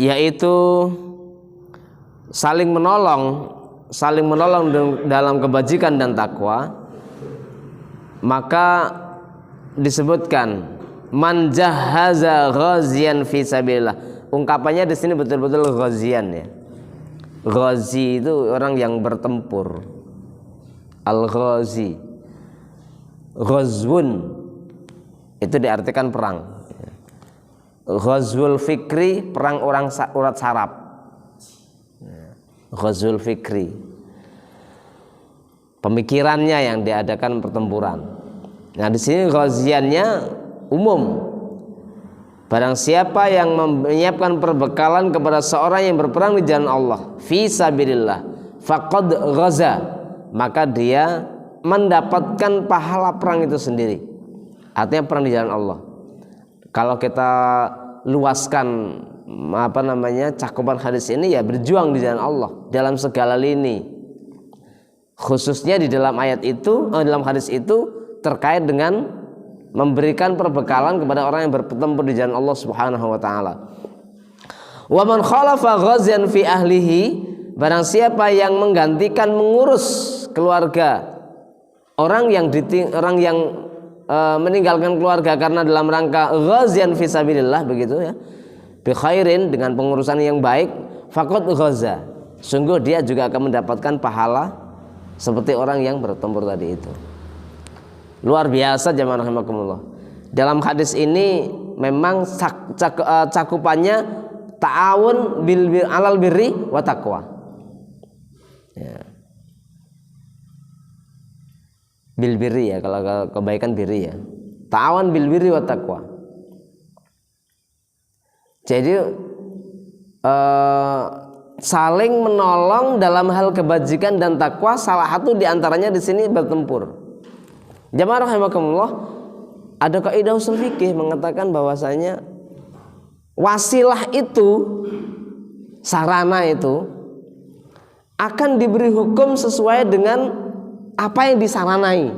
yaitu saling menolong dalam kebajikan dan takwa, maka disebutkan man jahaza ghaziyan fi sabilillah. Ungkapannya di sini betul-betul ghaziyan ya. Ghazi itu orang yang bertempur. Al-ghazi. Ghazwun itu diartikan perang. Ghazwul fikri, perang orang urat saraf. Ghazwul fikri, pemikirannya yang diadakan pertempuran. Nah di sini ghaziannya umum. Barang siapa yang menyiapkan perbekalan kepada seorang yang berperang di jalan Allah, fi sabilillah, faqad ghaza, maka dia mendapatkan pahala perang itu sendiri. Artinya perang di jalan Allah. Kalau kita luaskan cakupan hadis ini, ya berjuang di jalan Allah dalam segala lini. Khususnya di dalam ayat itu, dalam hadis itu terkait dengan memberikan perbekalan kepada orang yang bertempur di jalan Allah Subhanahu wa taala. Wa man khalafa ghazian fi ahlihi, barang siapa yang menggantikan mengurus keluarga orang yang meninggalkan keluarga karena dalam rangka ghazian fi sabilillah, begitu ya, bi khairin, dengan pengurusan yang baik, faqad ghaza, sungguh dia juga akan mendapatkan pahala seperti orang yang bertempur tadi itu. Luar biasa jamaah rahimakumullah. Dalam hadis ini memang cakupannya ta'awun alal birri wa taqwa ya. Bil birri ya, kalau kebaikan birri ya, ta'awan bil birri wa taqwa. Jadi saling menolong dalam hal kebajikan dan takwa, salah satu diantaranya di sini bertempur. Jamaah rahimakumullah, ada kaidah usul fikih mengatakan bahwasanya wasilah itu, sarana itu akan diberi hukum sesuai dengan apa yang disaranai.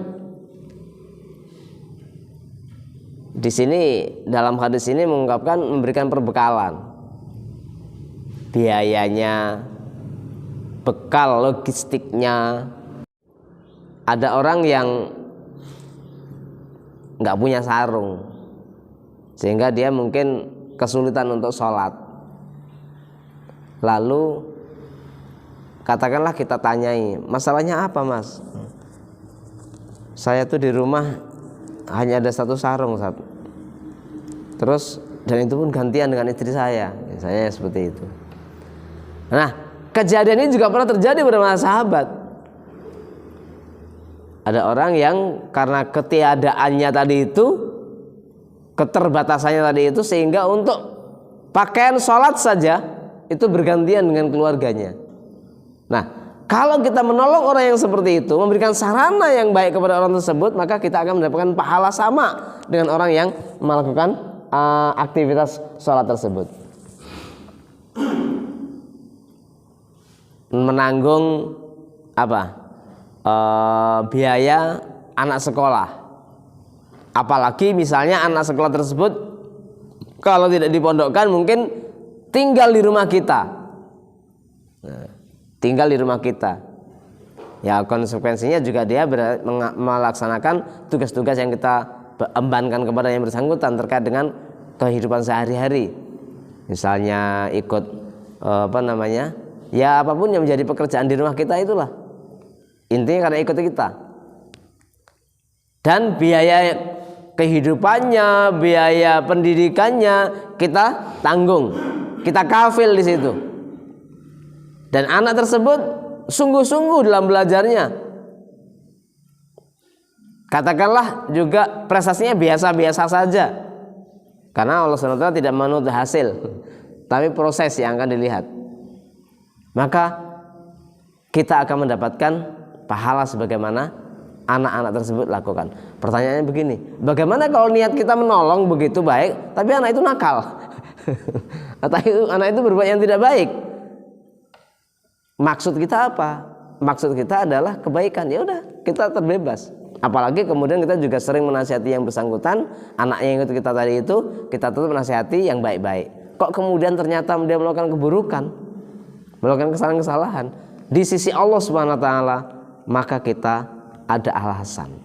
Di sini dalam hadis ini mengungkapkan memberikan perbekalan, biayanya, bekal logistiknya. Ada orang yang nggak punya sarung, sehingga dia mungkin kesulitan untuk sholat. Lalu katakanlah kita tanyai, masalahnya apa mas? Saya tuh di rumah hanya ada satu sarung, Ustaz. Terus dan itu pun gantian dengan istri saya seperti itu. Nah, kejadian ini juga pernah terjadi pada para sahabat. Ada orang yang karena ketiadaannya tadi itu, keterbatasannya tadi itu, sehingga untuk pakaian sholat saja itu bergantian dengan keluarganya. Nah, kalau kita menolong orang yang seperti itu, memberikan sarana yang baik kepada orang tersebut, maka kita akan mendapatkan pahala sama dengan orang yang melakukan aktivitas sholat tersebut. Menanggung biaya anak sekolah. Apalagi misalnya anak sekolah tersebut kalau tidak dipondokkan mungkin tinggal di rumah kita. Tinggal di rumah kita. Ya, konsekuensinya juga dia melaksanakan tugas-tugas yang kita embankan kepada yang bersangkutan terkait dengan kehidupan sehari-hari. Misalnya ikut ya apapun yang menjadi pekerjaan di rumah kita itulah. Intinya karena ikut kita. Dan biaya kehidupannya, biaya pendidikannya kita tanggung. Kita kafil di situ. Dan anak tersebut sungguh-sungguh dalam belajarnya. Katakanlah juga prestasinya biasa-biasa saja. Karena Allah SWT tidak menuntut hasil, tapi proses yang akan dilihat. Maka kita akan mendapatkan pahala sebagaimana anak-anak tersebut lakukan. Pertanyaannya begini, bagaimana kalau niat kita menolong begitu baik, tapi anak itu nakal? Atau anak itu berbuat yang tidak baik? Maksud kita apa? Maksud kita adalah kebaikan. Ya udah, kita terbebas. Apalagi kemudian kita juga sering menasihati yang bersangkutan, anak yang ikut kita tadi itu, kita tetap menasihati yang baik-baik. kok kemudian ternyata dia melakukan keburukan, melakukan kesalahan-kesalahan di sisi Allah Subhanahu wa taala, maka kita ada alasan,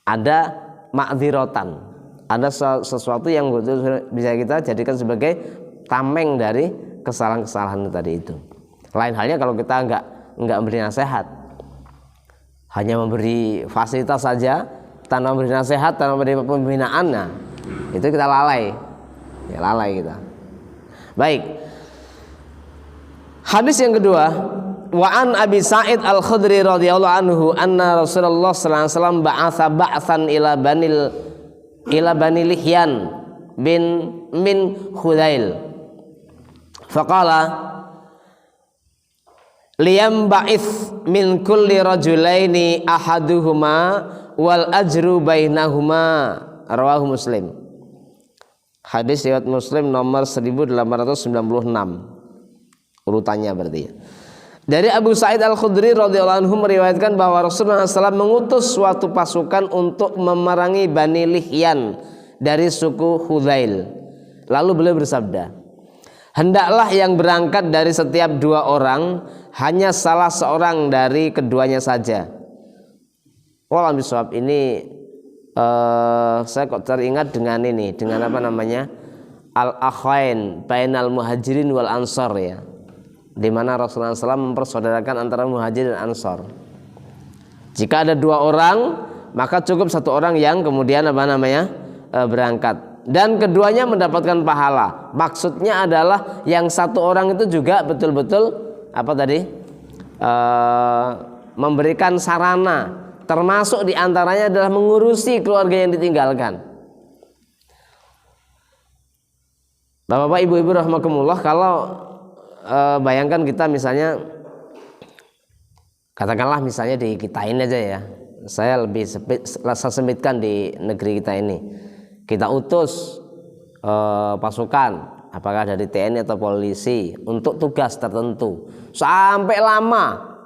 ada ma'dziratan, ada sesuatu yang bisa kita jadikan sebagai tameng dari kesalahan-kesalahan tadi itu. Lain halnya kalau kita enggak memberi nasihat, hanya memberi fasilitas saja tanpa memberi nasihat, tanpa memberi pembinaan, nah itu kita lalai, ya lalai kita. Baik, hadis yang kedua, wa an Abi Sa'id Al-Khudri radhiyallahu anhu anna Rasulullah sallallahu alaihi wasallam ba'atsa ba'tsan ila bani Lihyan min Khudail faqala liyam ba'ith min kulli rajulaini ahaduhuma wal ajru bainahuma, rawahu Muslim. Hadis riwayat Muslim nomor 1896 urutannya berarti ya. Dari Abu Sa'id Al-Khudri radhiyallahu anhu meriwayatkan bahwa Rasulullah SAW mengutus suatu pasukan untuk memerangi Bani Lihyan dari suku Khudail. Lalu beliau bersabda, hendaklah yang berangkat dari setiap 2 orang hanya salah seorang dari keduanya saja. Wallahu bisawab, ini saya kok teringat dengan ini, dengan apa namanya, al-akhain bainal muhajirin wal ansor ya, di mana Rasulullah SAW mempersaudarakan antara muhajir dan ansor. Jika ada 2 orang, maka cukup 1 orang yang kemudian apa namanya berangkat, dan keduanya mendapatkan pahala. Maksudnya adalah yang 1 orang itu juga betul-betul apa tadi memberikan sarana, termasuk diantaranya adalah mengurusi keluarga yang ditinggalkan. Bapak-bapak, ibu-ibu rahimakumullah, kalau bayangkan kita misalnya, katakanlah misalnya di kita ini aja ya, saya lebih semitkan di negeri kita ini, kita utus pasukan, apakah dari TNI atau polisi, untuk tugas tertentu sampai lama,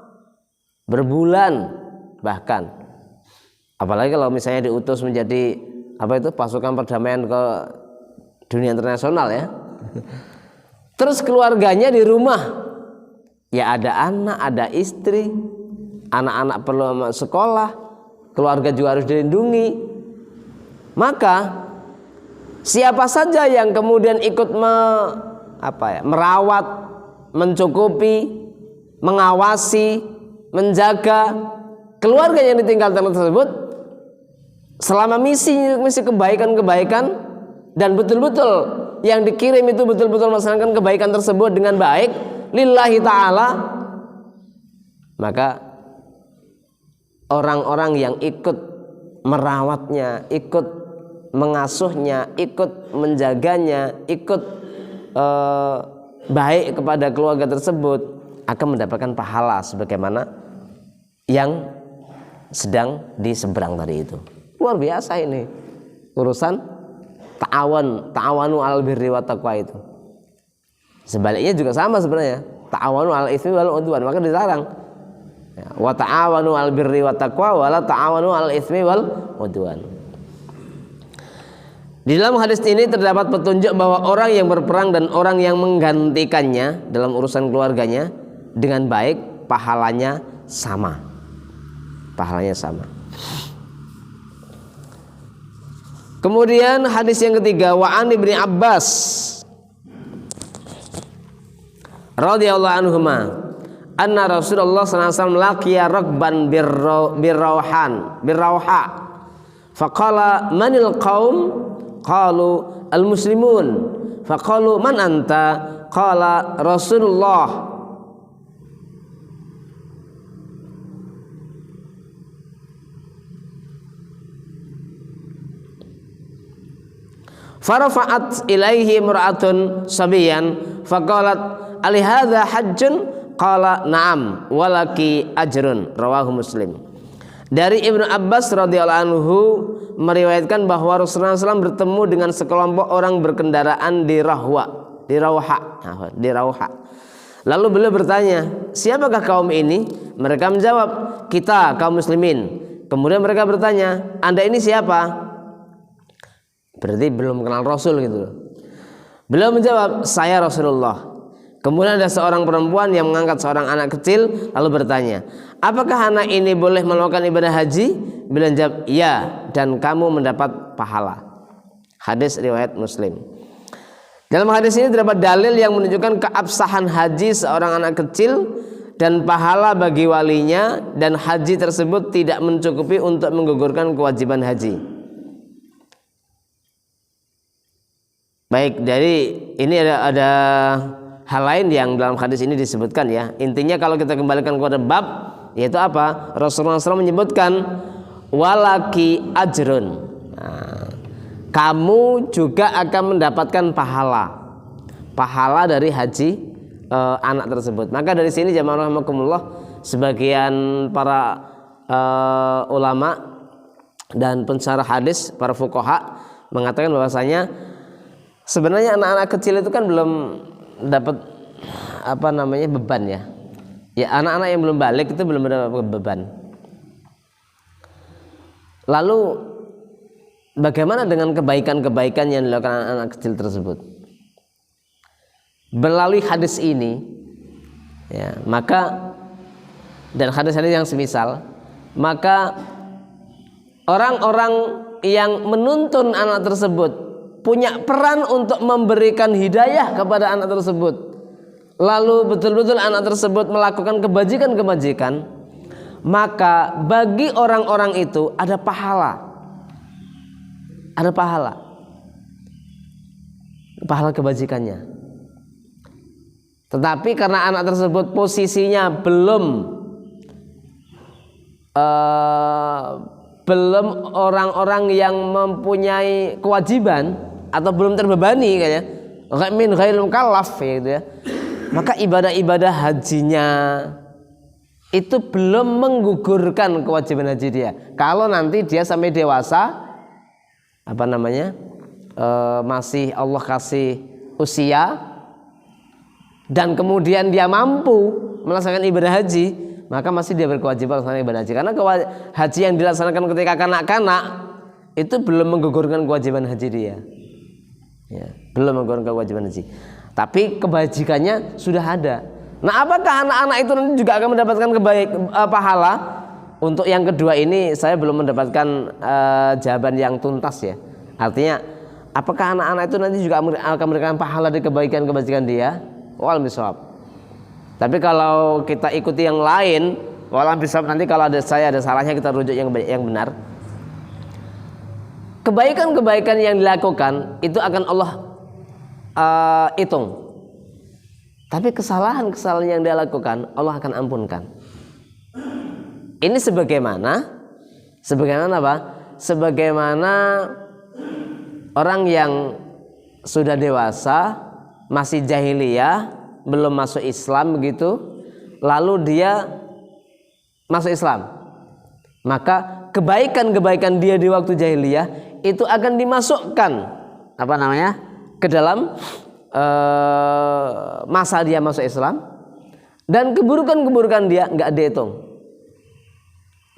berbulan bahkan, apalagi kalau misalnya diutus menjadi apa itu pasukan perdamaian ke dunia internasional ya. Terus keluarganya di rumah, ya ada anak, ada istri, anak-anak perlu sekolah, keluarga juga harus dilindungi. Maka siapa saja yang kemudian ikut merawat, mencukupi, mengawasi, menjaga keluarga yang ditinggalkan tersebut selama misi kebaikan-kebaikan, dan betul-betul yang dikirim itu betul-betul melaksanakan kebaikan tersebut dengan baik lillahi ta'ala, maka orang-orang yang ikut merawatnya, ikut mengasuhnya, ikut menjaganya, ikut baik kepada keluarga tersebut akan mendapatkan pahala sebagaimana yang sedang diseberang tadi itu. Luar biasa ini urusan ta'awanu al birri wa taqwa itu. Sebaliknya juga sama sebenarnya, ta'awanu al itsmi wal udwan, maka dilarang. Wa ta'awanu al birri wa taqwa wa la ta'awanu al itsmi wal udwan. Di dalam hadis ini terdapat petunjuk bahwa orang yang berperang dan orang yang menggantikannya dalam urusan keluarganya dengan baik, pahalanya sama. Pahalanya sama. Kemudian hadis yang ketiga, wa an Ibnu Abbas radhiyallahu anhuma anna Rasulullah sallallahu alaihi wasallam laqiya rakban birrauha faqala manil qaum qalu al muslimun faqalu man anta qala Rasulullah farafa'at ilaihi imra'atun sabiyan faqalat ali hadza hajjun qala na'am walaki ajrun, rawahu Muslim. Dari Ibnu Abbas radhiyallahu anhu meriwayatkan bahwa Rasulullah SAW bertemu dengan sekelompok orang berkendaraan di Rauha. Lalu beliau bertanya, siapakah kaum ini? Mereka menjawab, kita kaum muslimin. Kemudian mereka bertanya, Anda ini siapa? Berarti belum kenal Rasul gitu. Beliau menjawab, saya Rasulullah. Kemudian ada seorang perempuan yang mengangkat seorang anak kecil lalu bertanya, apakah anak ini boleh melakukan ibadah haji? Beliau menjawab, iya, dan kamu mendapat pahala. Hadis riwayat Muslim. Dalam hadis ini terdapat dalil yang menunjukkan keabsahan haji seorang anak kecil dan pahala bagi walinya, dan haji tersebut tidak mencukupi untuk menggugurkan kewajiban haji. Baik, dari ini ada hal lain yang dalam hadis ini disebutkan ya. Intinya kalau kita kembalikan kepada bab, yaitu apa? Rasulullah SAW menyebutkan walaki ajrun. Nah, kamu juga akan mendapatkan pahala dari haji anak tersebut. Maka dari sini jamaah rahimakumullah, sebagian para ulama dan pensyarah hadis, para fuqaha mengatakan bahwasanya sebenarnya anak-anak kecil itu kan belum dapat beban ya. Ya, anak-anak yang belum balik itu belum mendapat beban. Lalu bagaimana dengan kebaikan-kebaikan yang dilakukan anak-anak kecil tersebut? Melalui hadis ini ya, maka dan hadis-hadis yang semisal, maka orang-orang yang menuntun anak tersebut punya peran untuk memberikan hidayah kepada anak tersebut, lalu betul-betul anak tersebut melakukan kebajikan-kebajikan, maka bagi orang-orang itu ada pahala kebajikannya. Tetapi karena anak tersebut posisinya belum orang-orang yang mempunyai kewajiban atau belum terbebani kayaknya, min ghairil mukallaf gitu ya, maka ibadah-ibadah hajinya itu belum menggugurkan kewajiban haji dia. Kalau nanti dia sampai dewasa, masih Allah kasih usia, dan kemudian dia mampu melaksanakan ibadah haji, maka masih dia berkewajiban melaksanakan ibadah haji. Karena haji yang dilaksanakan ketika kanak-kanak itu belum menggugurkan kewajiban haji dia. Ya, belum menggugurkan kewajiban haji. Tapi kebajikannya sudah ada. Nah, apakah anak-anak itu nanti juga akan mendapatkan pahala? Untuk yang kedua ini saya belum mendapatkan jawaban yang tuntas ya. Artinya, apakah anak-anak itu nanti juga akan mendapatkan pahala dari kebaikan-kebajikan dia? Wal miswab. Tapi kalau kita ikuti yang lain, wal miswab, nanti kalau ada salahnya kita rujuk yang benar. Kebaikan-kebaikan yang dilakukan itu akan Allah hitung. Tapi kesalahan-kesalahan yang dia lakukan Allah akan ampunkan. Ini sebagaimana apa? Sebagaimana orang yang sudah dewasa, masih jahiliyah, belum masuk Islam begitu, lalu dia masuk Islam, maka kebaikan-kebaikan dia di waktu jahiliyah itu akan dimasukkan ke dalam masa dia masuk Islam, dan keburukan-keburukan dia nggak dihitung.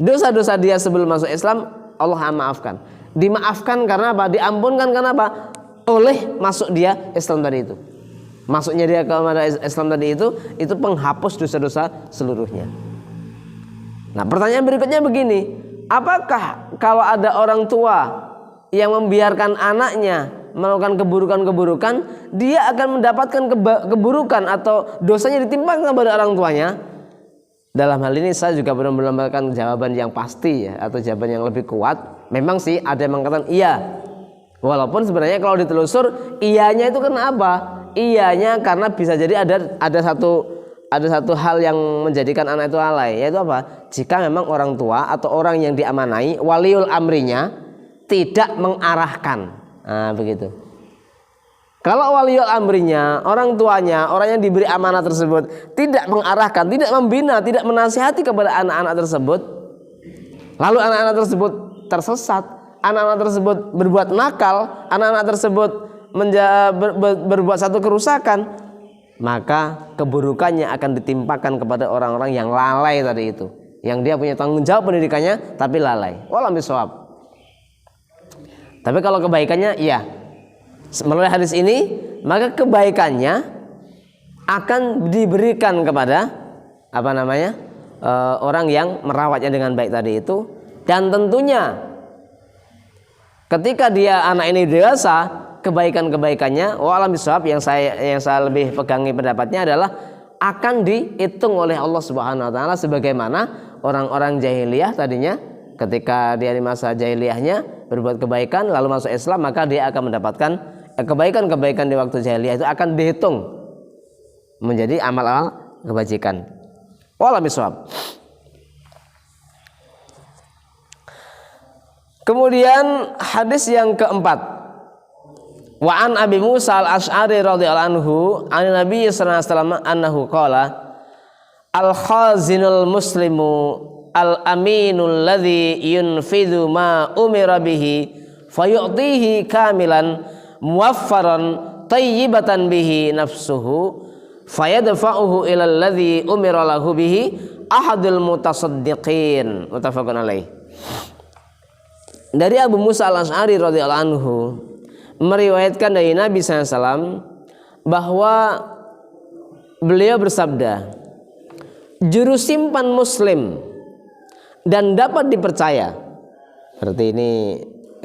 Dosa-dosa dia sebelum masuk Islam Allah maafkan, dimaafkan karena apa? Diampunkan karena apa? Oleh masuk dia Islam tadi itu. Masuknya dia kepada Islam tadi itu penghapus dosa-dosa seluruhnya. Nah, pertanyaan berikutnya begini, apakah kalau ada orang tua yang membiarkan anaknya melakukan keburukan-keburukan, dia akan mendapatkan keburukan atau dosanya ditimpakan kepada orang tuanya? Dalam hal ini saya juga belum mendapatkan jawaban yang pasti ya, atau jawaban yang lebih kuat. Memang sih ada yang mengatakan iya, walaupun sebenarnya kalau ditelusur iyanya itu kenapa? Iyanya karena bisa jadi ada satu hal yang menjadikan anak itu lalai, yaitu apa? Jika memang orang tua atau orang yang diamanai, waliul amrinya tidak mengarahkan. Nah, begitu. Kalau waliul amrinya, orang tuanya, orang yang diberi amanah tersebut tidak mengarahkan, tidak membina, tidak menasihati kepada anak-anak tersebut, lalu anak-anak tersebut tersesat, anak-anak tersebut berbuat nakal, anak-anak tersebut berbuat satu kerusakan, maka keburukannya akan ditimpakan kepada orang-orang yang lalai tadi itu, yang dia punya tanggung jawab pendidikannya tapi lalai. Wallahu a'lam. Tapi kalau kebaikannya, iya. Melalui hadis ini maka kebaikannya akan diberikan kepada orang yang merawatnya dengan baik tadi itu. Dan tentunya ketika dia anak ini dewasa, kebaikan-kebaikannya wallahualam bishawab, yang saya lebih pegangi pendapatnya adalah akan dihitung oleh Allah Subhanahu wa taala sebagaimana orang-orang jahiliyah tadinya ketika dia di masa jahiliyahnya berbuat kebaikan lalu masuk Islam, maka dia akan mendapatkan kebaikan-kebaikan di waktu jahiliyah itu akan dihitung menjadi amal-amal kebajikan. Wallahualam bishawab. Kemudian hadis yang keempat, wa an Abi Musa al-Asy'ari radhiyallahu anhu an Nabi sallallahu alaihi wasallam annahu qala al-khazinul muslimu al-aminul ladzi yunfidhu ma umira bihi fayu'tihi kamilan muwaffaran tayyibatan bihi nafsuhu fayadfa'uhu ila alladzi umira lahu bihi ahadul mutasaddiqin. Muttafaqun alaih. Dari Abu Musa al-Asy'ari radhiyallahu anhu meriwayatkan dari Nabi SAW bahwa beliau bersabda, juru simpan muslim dan dapat dipercaya. Berarti ini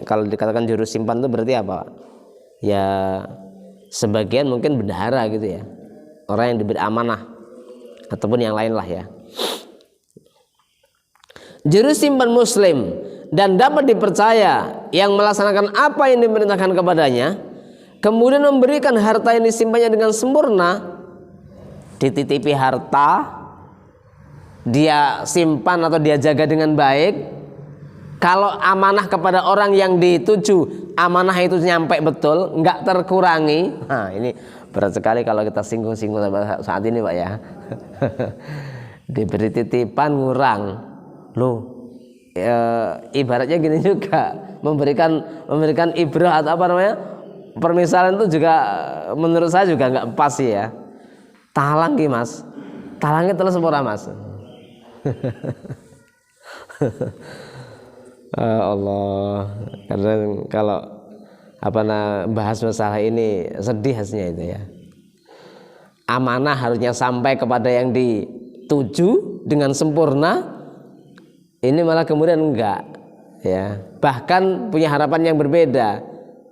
kalau dikatakan juru simpan itu berarti apa? Ya sebagian mungkin bendahara gitu ya, orang yang diberi amanah ataupun yang lain lah ya. Juru simpan muslim dan dapat dipercaya yang melaksanakan apa yang diperintahkan kepadanya, kemudian memberikan harta yang disimpannya dengan sempurna. Dititipi harta, dia simpan atau dia jaga dengan baik. Kalau amanah kepada orang yang dituju, amanah itu nyampe betul, nggak terkurangi. Nah ini berat sekali kalau kita singgung-singgung saat ini Pak ya. Diberi titipan ngurang loh. Ibaratnya gini juga, memberikan ibrah atau permisalan itu juga menurut saya juga nggak pas sih ya. Talang ki Mas, talangnya terus ora Mas. Allah, karena kalau bahas masalah ini sedih hasilnya itu ya. Amanah harusnya sampai kepada yang dituju dengan sempurna. Ini malah kemudian enggak ya, bahkan punya harapan yang berbeda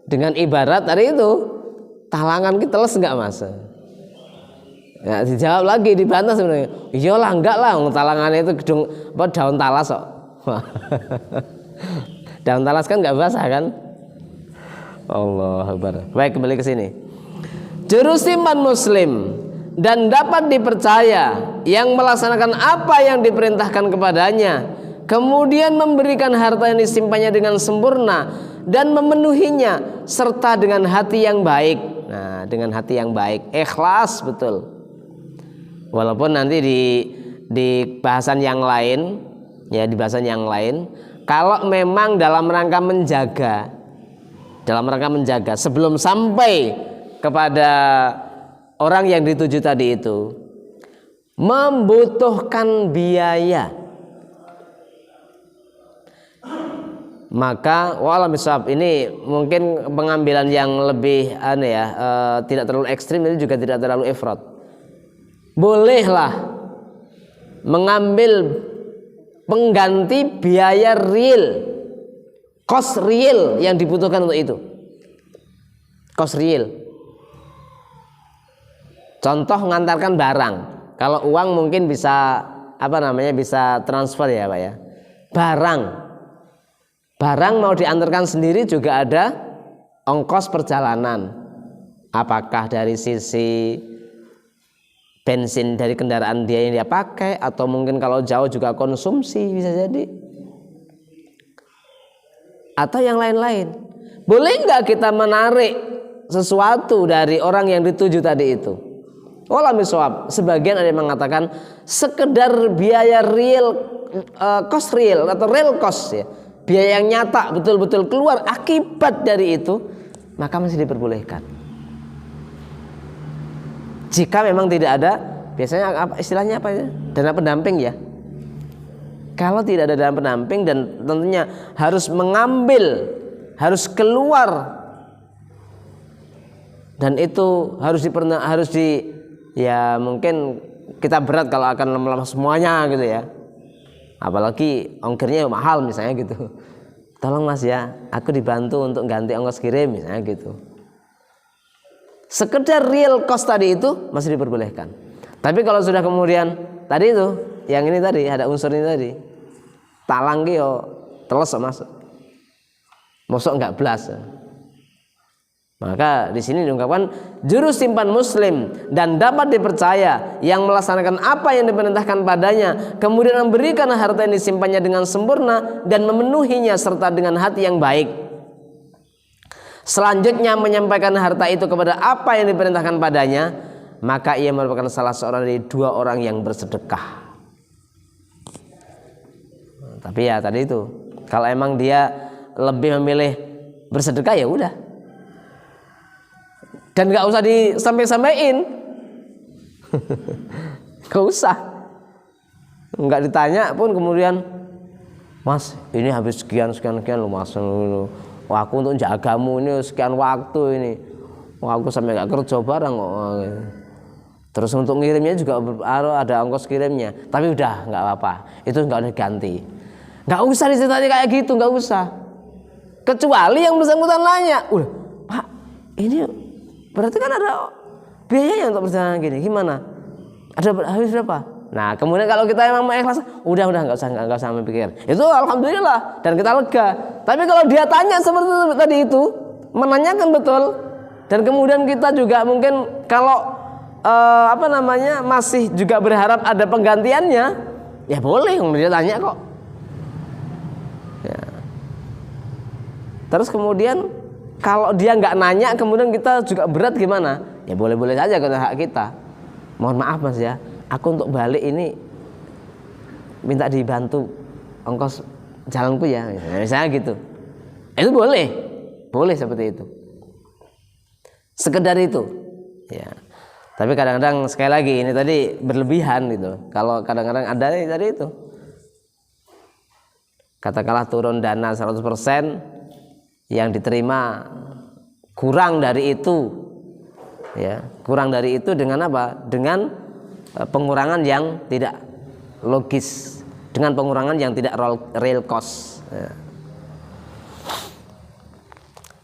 dengan ibarat tadi itu, talangan kita teles enggak Mas? Ya, dijawab lagi, dibantah sebenarnya. Iyalah enggak lah, talangannya itu daun talas kok. Daun talas kan enggak basah kan? Allahu Akbar. Baik, kembali ke sini. Juru simpan muslim dan dapat dipercaya yang melaksanakan apa yang diperintahkan kepadanya, kemudian memberikan harta yang disimpannya dengan sempurna dan memenuhinya serta dengan hati yang baik. Nah, dengan hati yang baik, ikhlas betul. Walaupun nanti di bahasan yang lain, ya di bahasan yang lain, kalau memang dalam rangka menjaga sebelum sampai kepada orang yang dituju tadi itu membutuhkan biaya, maka wallahualam bishawab, ini mungkin pengambilan yang lebih tidak terlalu ekstrim, ini juga tidak terlalu ifrat. Bolehlah mengambil pengganti biaya real, cost real yang dibutuhkan untuk itu, cost real. Contoh mengantarkan barang, kalau uang mungkin bisa bisa transfer ya Pak ya. Barang mau diantarkan sendiri juga ada ongkos perjalanan. Apakah dari sisi bensin dari kendaraan dia yang dia pakai, atau mungkin kalau jauh juga konsumsi bisa jadi, atau yang lain-lain. Boleh nggak kita menarik sesuatu dari orang yang dituju tadi itu? Wallahualam bishawab, sebagian ada yang mengatakan sekedar biaya real, cost real atau real cost ya, biaya yang nyata betul-betul keluar akibat dari itu, maka masih diperbolehkan. Jika memang tidak ada, biasanya istilahnya apa ya? Dana pendamping ya. Kalau tidak ada dana pendamping dan tentunya harus mengambil, harus keluar Dan itu ya mungkin kita berat kalau akan melepas semuanya gitu ya. Apalagi ongkirnya mahal misalnya gitu. Tolong mas ya, aku dibantu untuk ganti ongkos kirim misalnya gitu. Sekedar real cost tadi itu masih diperbolehkan. Tapi kalau sudah kemudian tadi itu, yang ini tadi ada unsur ini tadi, talang yo teles mas, mosok nggak belas. Maka di sini diungkapkan juru simpan muslim dan dapat dipercaya yang melaksanakan apa yang diperintahkan padanya, kemudian memberikan harta yang disimpannya dengan sempurna dan memenuhinya serta dengan hati yang baik. Selanjutnya menyampaikan harta itu kepada apa yang diperintahkan padanya, maka ia merupakan salah seorang dari dua orang yang bersedekah. Tapi ya tadi itu, kalau emang dia lebih memilih bersedekah ya udah. Dan nggak usah disampai-sampaiin, nggak usah, nggak ditanya pun kemudian, mas ini habis sekian lu mas, wah aku untuk jagamu ini sekian waktu ini, wah aku sampai nggak kerja bareng kok. Terus untuk ngirimnya juga ada ongkos kirimnya, tapi udah nggak apa-apa, itu nggak usah ganti, nggak usah diceritain kayak gitu, nggak usah. Kecuali yang bersangkutan nanya, pak ini berarti kan ada biayanya untuk perjalanan gini, gimana? Ada habis berapa? Nah, kemudian kalau kita emang mau ikhlas, udah nggak usah mikir. Itu alhamdulillah dan kita lega. Tapi kalau dia tanya seperti tadi itu, menanyakan betul, dan kemudian kita juga mungkin kalau masih juga berharap ada penggantiannya, ya boleh, dia tanya kok. Ya. Terus kemudian kalau dia nggak nanya, kemudian kita juga berat gimana? Ya boleh-boleh saja karena hak kita. Mohon maaf mas ya, aku untuk balik ini minta dibantu ongkos jalanku ya, misalnya gitu. Itu boleh seperti itu. Sekedar itu, ya. Tapi kadang-kadang sekali lagi ini tadi berlebihan gitu. Kalau kadang-kadang ada tadi itu, katakanlah turun dana 100%. Yang diterima kurang dari itu, ya kurang dari itu dengan apa? Dengan pengurangan yang tidak logis, dengan pengurangan yang tidak real cost. Ya.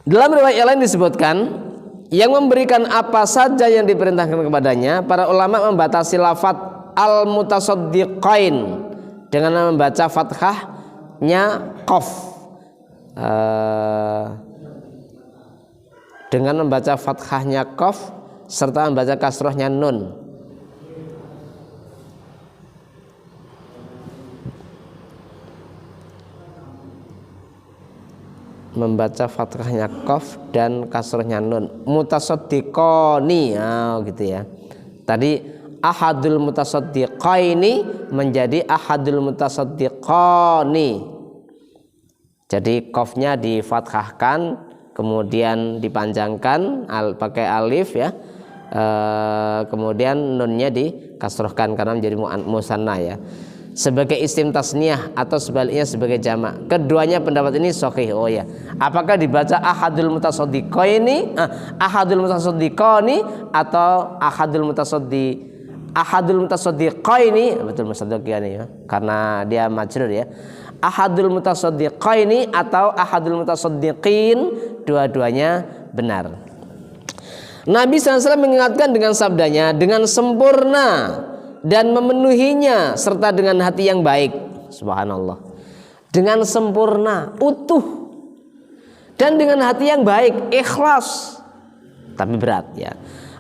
Dalam riwayat yang lain disebutkan, yang memberikan apa saja yang diperintahkan kepadanya, para ulama membatasi lafadz al-mutasaddiqain dengan membaca fathahnya qaf. Dengan membaca fathahnya qaf serta membaca kasrohnya nun. Membaca fathahnya qaf dan kasrohnya nun. Mutasaddiqani, gitu ya. Tadi ahadul mutasaddiqaini menjadi ahadul mutasaddiqani. Jadi qafnya difathahkan, kemudian dipanjangkan pakai alif ya, kemudian nunnya dikasrohkan karena menjadi musanna ya, sebagai isim tasniyah atau sebaliknya sebagai jamak. Keduanya pendapat ini sahih. Oh ya, apakah dibaca ahadul mutasaddiqaini, ahadul mutasaddiqani atau ahadul mutasaddiqaini? Betul mutasaddiqani ya, karena dia majrur ya. Ahadul mutasaddiqaini atau ahadul mutasaddiqin, dua-duanya benar. Nabi SAW mengingatkan dengan sabdanya, dengan sempurna dan memenuhinya serta dengan hati yang baik. Subhanallah. Dengan sempurna, utuh, dan dengan hati yang baik, ikhlas. Tapi berat ya.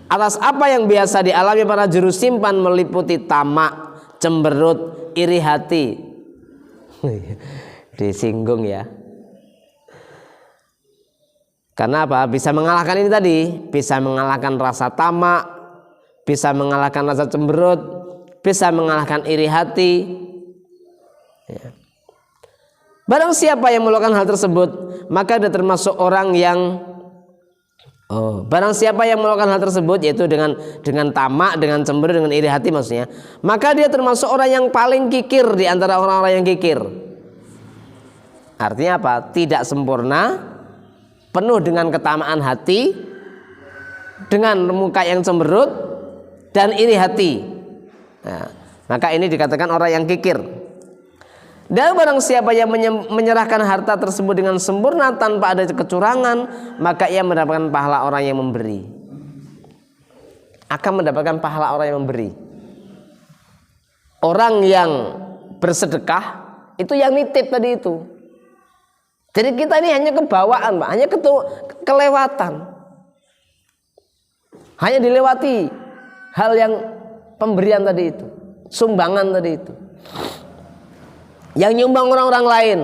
Atas apa yang biasa dialami para juru simpan meliputi tamak, cemberut, iri hati. Disinggung ya. Karena apa? Bisa mengalahkan ini tadi, bisa mengalahkan rasa tamak, bisa mengalahkan rasa cemberut, bisa mengalahkan iri hati ya. Barang siapa yang melakukan hal tersebut, maka dia termasuk orang yang barang siapa yang melakukan hal tersebut, yaitu dengan tamak, dengan cemberut, dengan iri hati maksudnya, maka dia termasuk orang yang paling kikir di antara orang-orang yang kikir. Artinya apa? Tidak sempurna, penuh dengan ketamaan hati, dengan muka yang cemberut dan iri hati. Nah, maka ini dikatakan orang yang kikir. Dan barang siapa yang menyerahkan harta tersebut dengan sempurna tanpa ada kecurangan, maka ia mendapatkan pahala orang yang memberi. Akan mendapatkan pahala orang yang memberi. Orang yang bersedekah itu yang nitip tadi itu. Jadi kita ini hanya kebawaan, Pak, hanya kelewatan. Hanya dilewati hal yang pemberian tadi itu, sumbangan tadi itu. Yang nyumbang orang-orang lain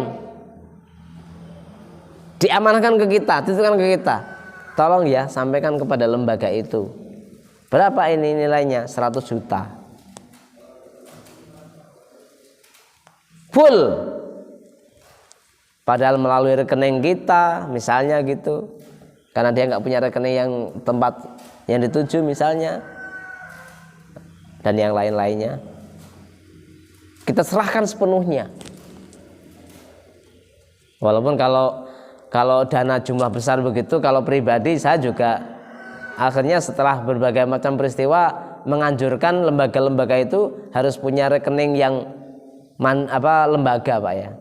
diamanahkan ke kita, titipkan ke kita. Tolong ya, sampaikan kepada lembaga itu. Berapa ini nilainya? 100 juta. Full. Padahal melalui rekening kita, misalnya gitu. Karena dia nggak punya rekening yang tempat yang dituju misalnya, dan yang lain-lainnya, kita serahkan sepenuhnya. Walaupun kalau dana jumlah besar begitu, kalau pribadi saya juga akhirnya setelah berbagai macam peristiwa menganjurkan lembaga-lembaga itu harus punya rekening yang lembaga, Pak ya.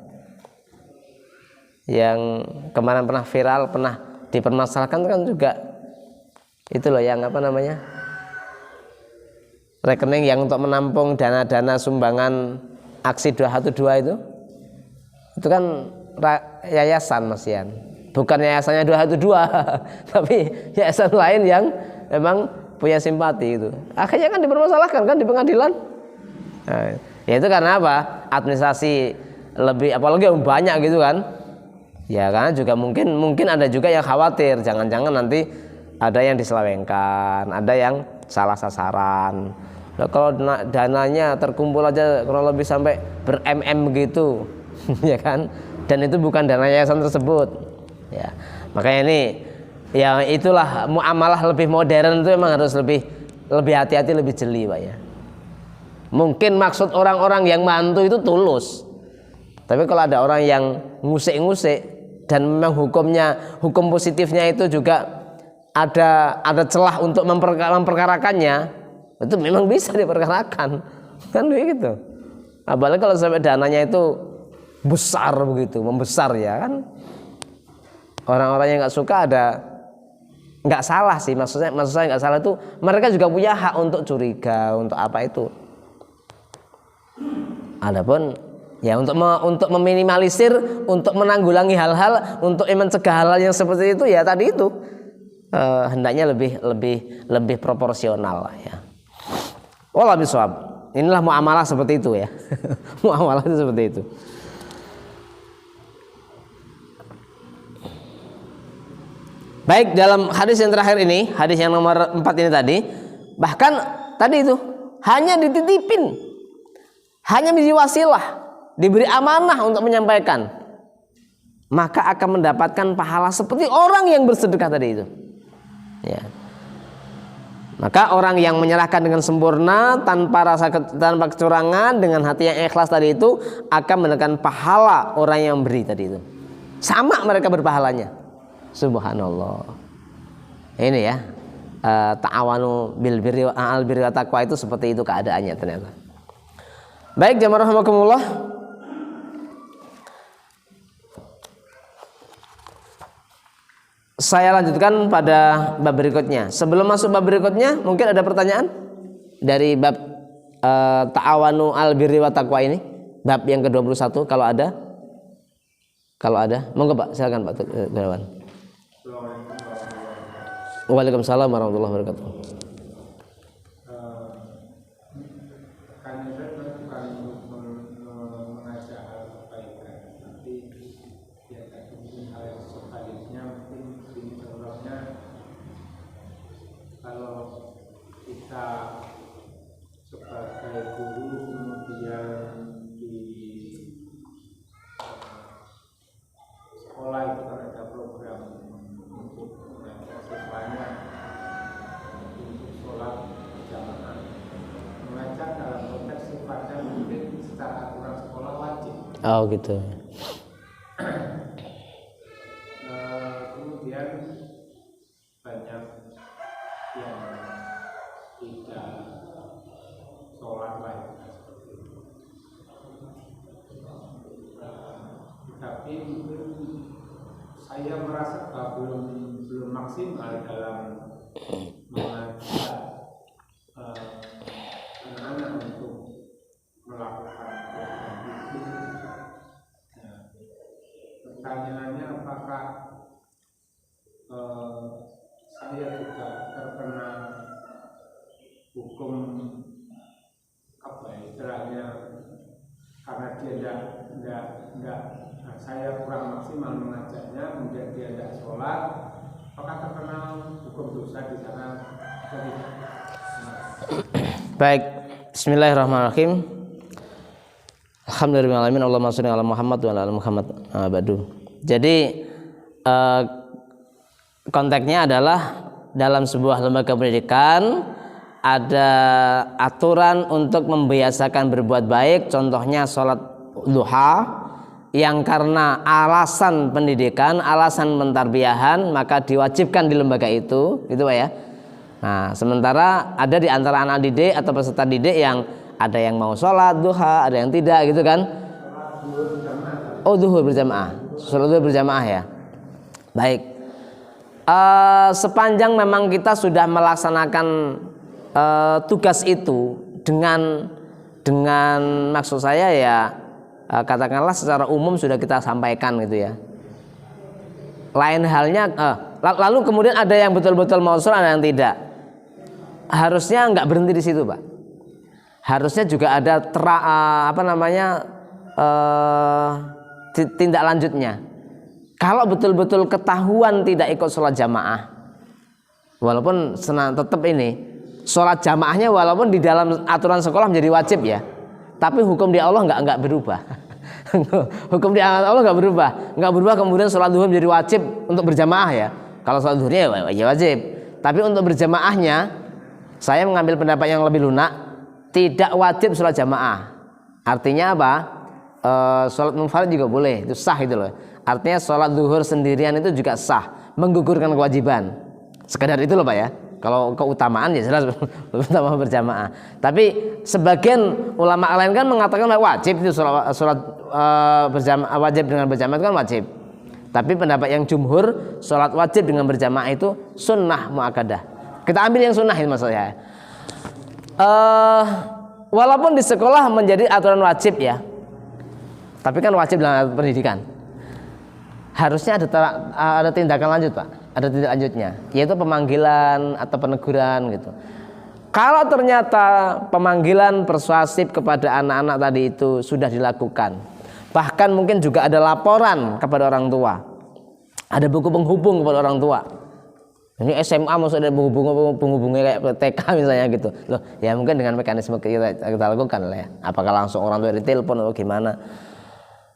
Yang kemarin pernah viral, pernah dipermasalahkan kan juga itu loh, yang rekening yang untuk menampung dana-dana sumbangan aksi 212 itu kan yayasan, Mas Yan. Bukan yayasannya 212 tapi yayasan lain yang memang punya simpati itu. Akhirnya kan dipermasalahkan kan di pengadilan. Nah, ya itu karena apa? Administrasi lebih, apalagi yang banyak gitu kan. Ya karena juga mungkin ada juga yang khawatir jangan-jangan nanti ada yang diselewengkan, ada yang salah sasaran. Nah, kalau dananya terkumpul aja kurang lebih sampai ber-MM begitu, ya kan? Dan itu bukan dana yayasan tersebut. Ya, makanya ini ya itulah muamalah lebih modern itu memang harus lebih hati-hati, lebih jeli, Pak ya. Mungkin maksud orang-orang yang bantu itu tulus, tapi kalau ada orang yang ngusik-ngusik dan memang hukum positifnya itu juga ada celah untuk memperkarakannya, itu memang bisa diperkarakan, kan begitu. Apalagi kalau sampai dananya itu besar begitu, membesar ya kan. Orang-orang yang nggak suka nggak salah sih, maksud saya nggak salah itu, mereka juga punya hak untuk curiga, untuk apa itu. Adapun ya untuk meminimalisir, untuk menanggulangi hal-hal, untuk mencegah hal-hal yang seperti itu ya tadi itu. Hendaknya lebih proporsional ya. Wallah bisawab. Inilah muamalah seperti itu ya. Muamalah itu seperti itu. Baik, dalam hadis yang terakhir ini, hadis yang nomor 4 ini tadi, bahkan tadi itu hanya dititipin, hanya menjadi wasilah, diberi amanah untuk menyampaikan, maka akan mendapatkan pahala seperti orang yang bersedekah tadi itu. Ya. Maka orang yang menyerahkan dengan sempurna tanpa kecurangan, dengan hati yang ikhlas tadi itu akan mendapatkan pahala orang yang beri tadi itu. Sama mereka berpahalanya. Subhanallah. Ini ya, ta'awanu bil birri wa taqwa itu seperti itu keadaannya ternyata. Baik, jamaah rahimakumullah. Saya lanjutkan pada bab berikutnya. Sebelum masuk bab berikutnya, mungkin ada pertanyaan dari bab ta'awanu al birri wa taqwa ini, bab yang ke-21 kalau ada. Kalau ada, monggo Pak, silakan Pak Derawan. Waalaikumsalam warahmatullahi wabarakatuh. Oh gitu. Kemudian banyak yang tidak sholat lain seperti itu. Tapi mungkin saya merasa belum maksimal dalam mengajak anak-anak untuk melakukan program itu. Nah, pertanyaannya apakah saya juga terkena hukum apa ya istilahnya, karena dia tidak saya kurang maksimal mengajaknya, kemudian dia tidak sholat, apakah terkena hukum dosa di sana? Baik, bismillahirrahmanirrahim. Alhamdulillahirrahmanirrahim. Allahumma sholli ala Muhammad wa ala Muhammad. Ba'du. Jadi konteksnya adalah dalam sebuah lembaga pendidikan ada aturan untuk membiasakan berbuat baik, contohnya sholat duha, yang karena alasan pendidikan, alasan pentarbiyahan, maka diwajibkan di lembaga itu, gitu Pak ya. Nah, sementara ada di antara anak didik atau peserta didik yang ada yang mau sholat duha, ada yang tidak, gitu kan? Oh, duhur berjamaah, sholat duhur berjamaah ya. Baik. Sepanjang memang kita sudah melaksanakan tugas itu dengan maksud saya ya, katakanlah secara umum sudah kita sampaikan gitu ya. Lain halnya lalu kemudian ada yang betul-betul mau sholat, ada yang tidak. Harusnya nggak berhenti di situ Pak. Harusnya juga ada tindak lanjutnya. Kalau betul-betul ketahuan tidak ikut sholat jamaah, walaupun tetap ini sholat jamaahnya walaupun di dalam aturan sekolah menjadi wajib ya, tapi hukum di Allah nggak berubah. Hukum di Allah nggak berubah kemudian sholat duhur menjadi wajib untuk berjamaah ya. Kalau sholat duhurnya ya wajib, tapi untuk berjamaahnya saya mengambil pendapat yang lebih lunak, tidak wajib sholat jamaah. Artinya apa? Sholat munfarid juga boleh, itu sah gitu loh. Artinya sholat duhur sendirian itu juga sah, menggugurkan kewajiban. Sekadar itu loh Pak ya. Kalau keutamaan ya jelas utama berjamaah. Tapi sebagian ulama lain kan mengatakan wajib itu sholat berjamaah, wajib dengan berjamaah itu kan wajib. Tapi pendapat yang jumhur, sholat wajib dengan berjamaah itu sunnah muakkadah. Kita ambil yang sunnah ini maksud saya. Walaupun di sekolah menjadi aturan wajib ya, tapi kan wajib dalam pendidikan. Harusnya ada tindakan lanjut Pak, ada tindak lanjutnya, yaitu pemanggilan atau peneguran gitu. Kalau ternyata pemanggilan persuasif kepada anak-anak tadi itu sudah dilakukan, bahkan mungkin juga ada laporan kepada orang tua, ada buku penghubung kepada orang tua. Ini SMA maksudnya penghubungnya kayak TK misalnya gitu. Loh, ya mungkin dengan mekanisme kita lakukan lah ya. Apakah langsung orang tua ditelepon atau gimana?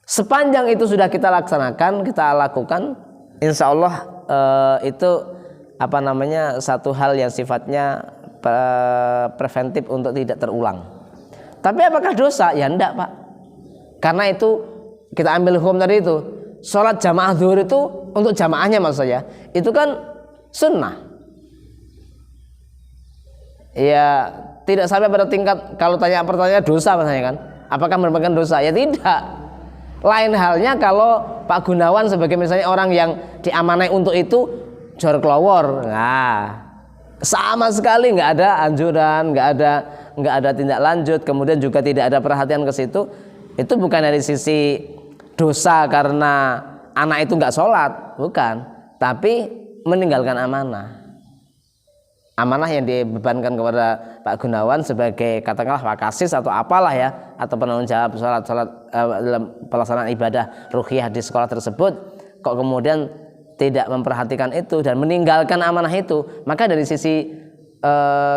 Sepanjang itu sudah kita laksanakan, kita lakukan, insya Allah itu satu hal yang sifatnya preventif untuk tidak terulang. Tapi apakah dosa? Ya enggak Pak. Karena itu kita ambil hukum tadi itu, sholat jamaah zuhur itu untuk jamaahnya maksud saya, itu kan sunnah. Ya tidak sampai pada tingkat kalau pertanyaan dosa misalnya kan. Apakah merupakan dosa? Ya tidak. Lain halnya kalau Pak Gunawan sebagai misalnya orang yang diamanai untuk itu jor kelowor, nah sama sekali nggak ada anjuran, nggak ada tindak lanjut, kemudian juga tidak ada perhatian ke situ. Itu bukan dari sisi dosa karena anak itu nggak sholat, bukan, tapi meninggalkan amanah yang dibebankan kepada Pak Gunawan sebagai katakanlah wakasis atau apalah ya, atau penanggung jawab sholat dalam pelaksanaan ibadah ruhiyah di sekolah tersebut, kok kemudian tidak memperhatikan itu dan meninggalkan amanah itu, maka dari sisi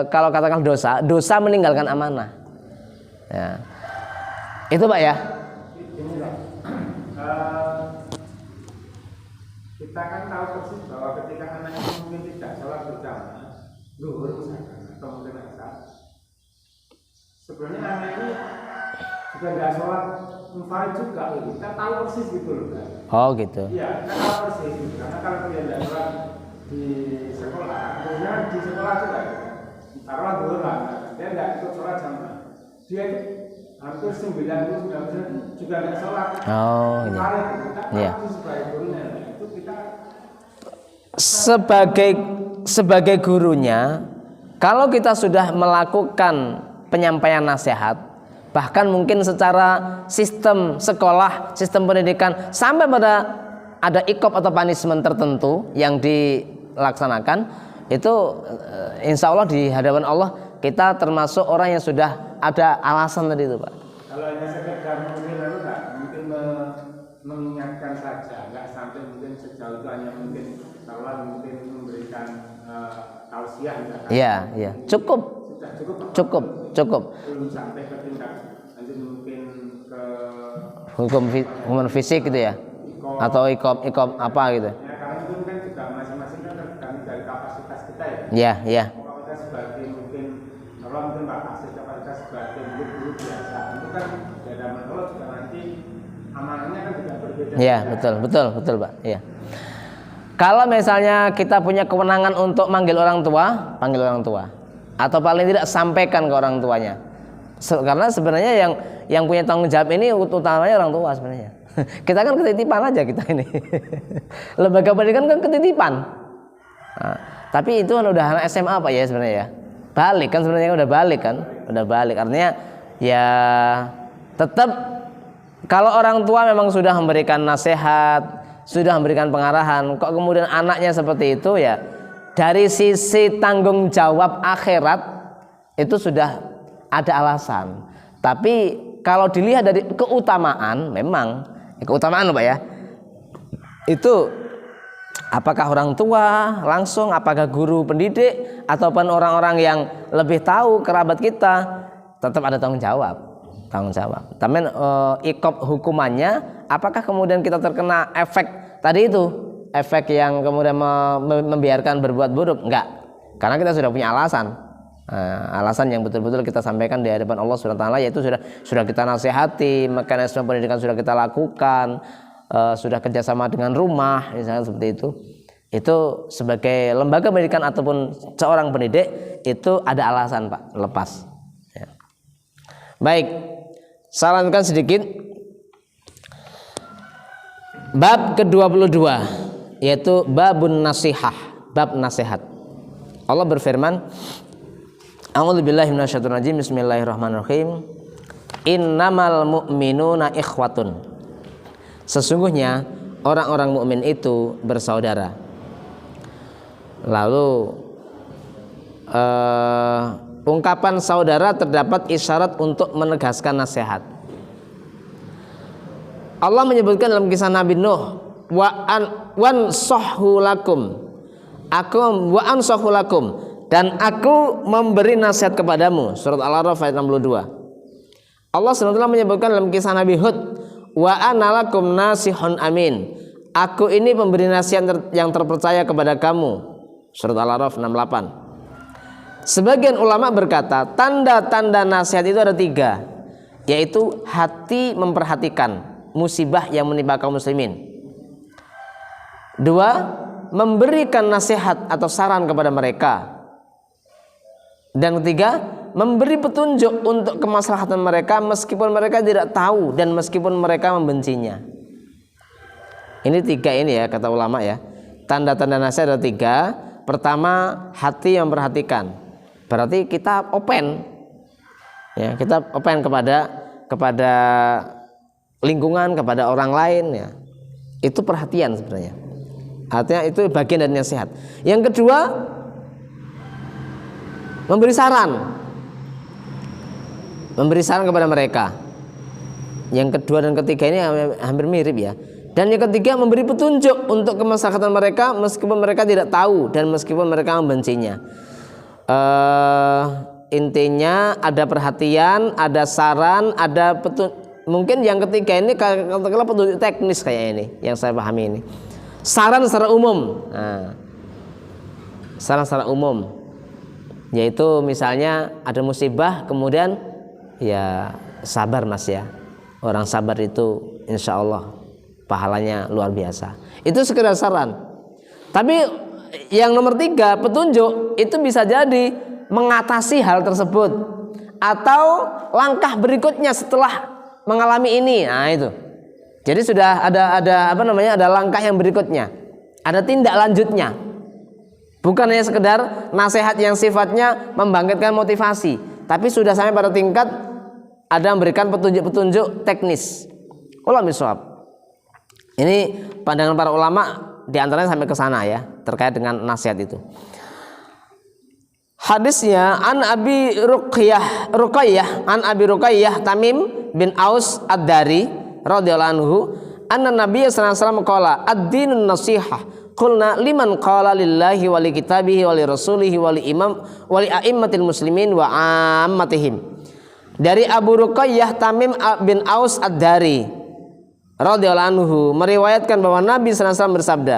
kalau katakan dosa meninggalkan amanah ya. Itu Pak ya. Kita kan tahu persis bahwa ketika anak itu mungkin tidak sholat berjamaah zuhur misalkan atau mungkin asar, sebenarnya anak ini juga tidak sholat munfarid juga gitu. Kita tahu persis gitu loh kan. Oh gitu. Iya, kita tahu persis gitu. Karena kalau dia tidak sholat di sekolah, kemudian di sekolah juga taruhlah dulu lah, dia nggak ikut sholat jamaah, dia hampir 99% juga nggak sholat. Oh, iya. Kita Iya. sebagai gurunya itu kita sebagai gurunya, kalau kita sudah melakukan penyampaian nasihat, bahkan mungkin secara sistem sekolah, sistem pendidikan, sampai pada ada ikop atau punishment tertentu yang dilaksanakan, itu insya Allah di hadapan Allah kita termasuk orang yang sudah ada alasan tadi itu, Pak. kalau hanya sekedar mungkin mengingatkan saja, nggak sampai mungkin sejauh itu, hanya mungkin kalau mungkin memberikan tausiah misalkan. Iya, cukup. Sudah cukup, Pak? Cukup. Belum sampai ke tingkat lanjut mungkin ke Hukuman fisik gitu ya, atau ikop apa gitu. ya, karena itu kan juga masing-masing kan tergantung dari kapasitas kita ya. Iya. Kalau kita sebagai mungkin kalau mungkin kapasitas sebagai guru biasa, itu kan di hadapan Allah juga nanti amanahnya kan juga berbeda. Iya, betul, Pak. Iya. Kalau misalnya kita punya kewenangan untuk manggil orang tua, panggil orang tua. Atau paling tidak sampaikan ke orang tuanya. Karena sebenarnya yang punya tanggung jawab ini utamanya orang tua sebenarnya. Kita kan ketitipan aja kita ini. Lembaga pendidikan kan ketitipan. Nah, tapi itu kan udah anak SMA Pak ya sebenarnya ya. Balik kan sebenarnya udah balik. Artinya ya tetap kalau orang tua memang sudah memberikan nasihat, sudah memberikan pengarahan, kok kemudian anaknya seperti itu ya, dari sisi tanggung jawab akhirat itu sudah ada alasan. Tapi kalau dilihat dari keutamaan, memang keutamaan Pak ya, itu apakah orang tua langsung, apakah guru pendidik, ataupun orang-orang yang lebih tahu kerabat kita, tetap ada tanggung jawab. Tapi ikop hukumannya, apakah kemudian kita terkena efek tadi itu, efek yang kemudian membiarkan berbuat buruk? Enggak, karena kita sudah punya alasan. Alasan yang betul-betul kita sampaikan di hadapan Allah Subhanahu wa taala, yaitu sudah kita nasihati, mekanisme pendidikan sudah kita lakukan, sudah kerjasama dengan rumah misalnya seperti itu sebagai lembaga pendidikan ataupun seorang pendidik itu ada alasan Pak, lepas ya. Baik, sarankan sedikit bab ke-22, yaitu babun nasihah, bab nasihat. Allah berfirman, a'udzubillahi minasyaitonir rajim, bismillahirrahmanirrahim, innamal mu'minuna ikhwatun. Sesungguhnya orang-orang mukmin itu bersaudara. Lalu ungkapan saudara terdapat isyarat untuk menegaskan nasihat. Allah menyebutkan dalam kisah Nabi Nuh, wansahu lakum, dan aku memberi nasihat kepadamu. Surat Al-A'raf ayat 62. Allah SWT menyebutkan dalam kisah Nabi Hud, wa ana lakum nasihun amin, aku ini pemberi nasihat yang terpercaya kepada kamu. Surat Al-A'raf 68. Sebagian ulama berkata tanda-tanda nasihat itu ada 3, yaitu hati memperhatikan musibah yang menimpa kaum muslimin. 2, memberikan nasihat atau saran kepada mereka. Dan 3, memberi petunjuk untuk kemaslahatan mereka meskipun mereka tidak tahu dan meskipun mereka membencinya. Ini 3 ini ya kata ulama ya. Tanda-tanda nasihat ada 3. Pertama, hati yang memperhatikan. Berarti kita open. Ya, kita open kepada lingkungan, kepada orang lain ya. Itu perhatian sebenarnya. Artinya itu bagian dari nasihat. Yang kedua, memberi saran kepada mereka. Yang kedua dan ketiga ini hampir mirip ya. Dan yang ketiga, memberi petunjuk untuk kemaslahatan mereka meskipun mereka tidak tahu dan meskipun mereka membencinya. Intinya ada perhatian, ada saran, ada petunjuk. Mungkin yang ketiga ini katakanlah petunjuk teknis kayak ini yang saya pahami ini. Saran secara umum. Saran secara umum, yaitu misalnya ada musibah, kemudian ya sabar mas ya, orang sabar itu insya Allah pahalanya luar biasa. Itu sekedar saran. Tapi yang nomor 3, petunjuk, itu bisa jadi mengatasi hal tersebut atau langkah berikutnya setelah mengalami ini. Nah itu. Jadi sudah ada ada langkah yang berikutnya. Ada tindak lanjutnya. Bukan hanya sekedar nasihat yang sifatnya membangkitkan motivasi, tapi sudah sampai pada tingkat ada memberikan petunjuk-petunjuk teknis. Ulama shawab. Ini pandangan para ulama diantaranya sampai ke sana ya, terkait dengan nasihat itu. Hadisnya an Abi Ruqayyah Tamim bin Aus Ad-Dari radhiyallahu anhu anna Nabiy sallallahu alaihi wasallam qala ad-dinun nasihah qulna liman qala lillahi wa li kitabihi wa li rasulihi wa li a'immatil muslimin wa ammatihim. Dari Abu Ruqayyah Tamim bin Aus Ad-Dari radhiyallahu anhu meriwayatkan bahwa Nabi sallallahu alaihi wasallam bersabda,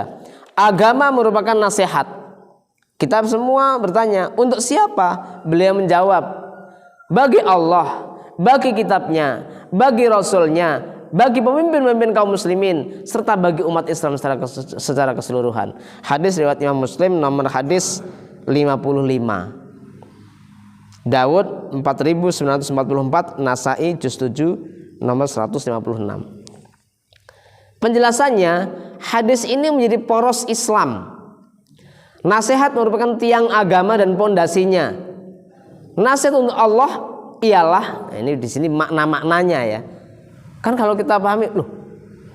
agama merupakan nasihat. Kita semua bertanya, untuk siapa? Beliau menjawab, bagi Allah, bagi kitabnya, bagi rasulnya, bagi pemimpin-pemimpin kaum muslimin, serta bagi umat Islam secara keseluruhan. Hadis riwayat Imam Muslim nomor hadis 55. Daud 4944, Nasai juz 7 nomor 156. Penjelasannya, hadis ini menjadi poros Islam. Nasihat merupakan tiang agama dan pondasinya. Nasihat untuk Allah ialah, ini di sini makna-maknanya ya. Kan kalau kita pahami, loh,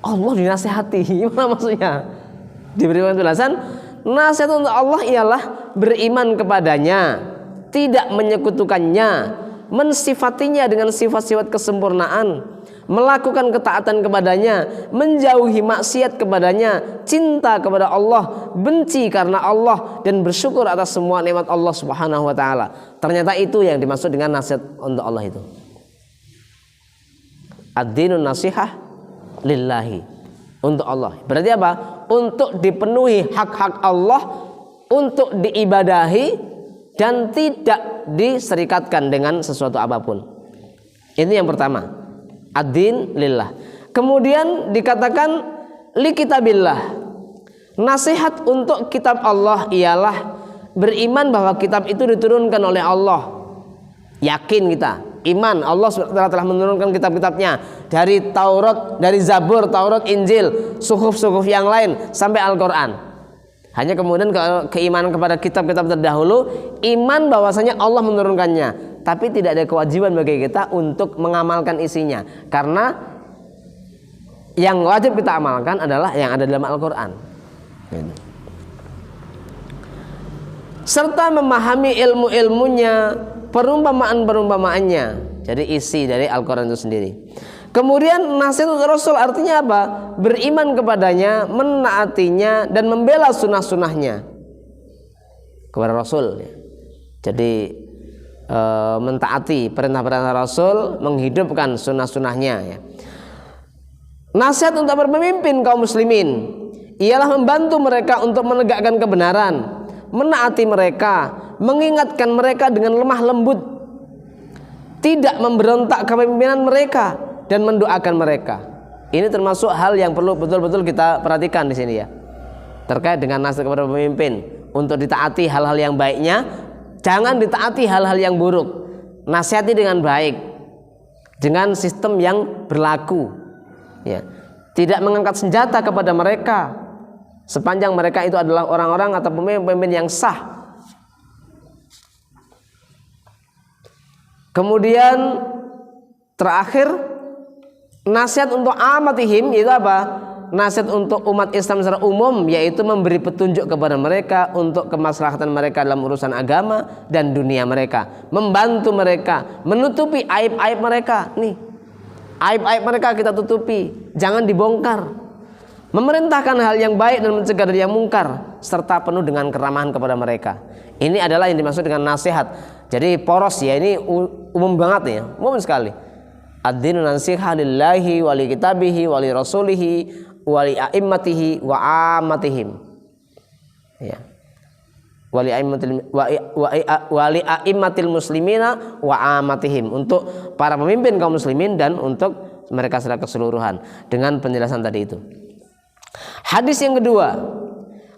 Allah dinasihati, gimana maksudnya? Diberikan penjelasan, nasihat untuk Allah ialah beriman kepadanya, tidak menyekutukannya, mensifatinya dengan sifat-sifat kesempurnaan, melakukan ketaatan kepadanya, menjauhi maksiat kepadanya, cinta kepada Allah, benci karena Allah, dan bersyukur atas semua nikmat Allah Subhanahu wa taala. Ternyata itu yang dimaksud dengan nasihat untuk Allah itu. Ad-dinun nasihah lillahi, untuk Allah. Berarti apa? Untuk dipenuhi hak-hak Allah, untuk diibadahi dan tidak diserikatkan dengan sesuatu apapun. Ini yang pertama. Ad-din lillah. Kemudian dikatakan li kitabillah. Nasihat untuk kitab Allah ialah beriman bahwa kitab itu diturunkan oleh Allah. Yakin kita, iman Allah telah menurunkan kitab-kitabnya dari Taurat, dari Zabur, Taurat, Injil, suhuf-suhuf yang lain sampai Al-Qur'an. Hanya kemudian keimanan kepada kitab-kitab terdahulu, iman bahwasanya Allah menurunkannya, tapi tidak ada kewajiban bagi kita untuk mengamalkan isinya, karena yang wajib kita amalkan adalah yang ada dalam Al-Qur'an. Serta memahami ilmu-ilmunya, perumpamaan-perumpamaannya. Jadi isi dari Al-Qur'an itu sendiri. Kemudian nasihat untuk Rasul artinya apa? Beriman kepadanya, menaatinya, dan membela sunnah-sunnahnya kepada Rasul. Jadi mentaati perintah-perintah Rasul, menghidupkan sunnah-sunnahnya. Ya. Nasihat untuk para pemimpin kaum muslimin ialah membantu mereka untuk menegakkan kebenaran, menaati mereka, mengingatkan mereka dengan lemah lembut, tidak memberontak kepemimpinan mereka, dan mendoakan mereka. Ini termasuk hal yang perlu betul-betul kita perhatikan di sini ya. Terkait dengan nasihat kepada pemimpin, untuk ditaati hal-hal yang baiknya, jangan ditaati hal-hal yang buruk. Nasihati dengan baik, dengan sistem yang berlaku. Ya. Tidak mengangkat senjata kepada mereka sepanjang mereka itu adalah orang-orang atau pemimpin yang sah. Kemudian terakhir, nasihat untuk amatihim itu apa? Nasihat untuk umat Islam secara umum, yaitu memberi petunjuk kepada mereka untuk kemaslahatan mereka dalam urusan agama dan dunia mereka, membantu mereka, menutupi aib-aib mereka. Nih, aib-aib mereka kita tutupi, jangan dibongkar. Memerintahkan hal yang baik dan mencegah dari yang mungkar, serta penuh dengan keramahan kepada mereka. Ini adalah yang dimaksud dengan nasihat. Jadi poros ya, ini umum banget ya, umum sekali. Ad-dinu nasihah lillahi wa li kitabihi wa li rasulihi wa li a'immatihi wa ammatihim. Ya. Wa li a'immatil muslimina wa ammatihim, untuk para pemimpin kaum muslimin dan untuk mereka secara keseluruhan, dengan penjelasan tadi itu. Hadis yang kedua,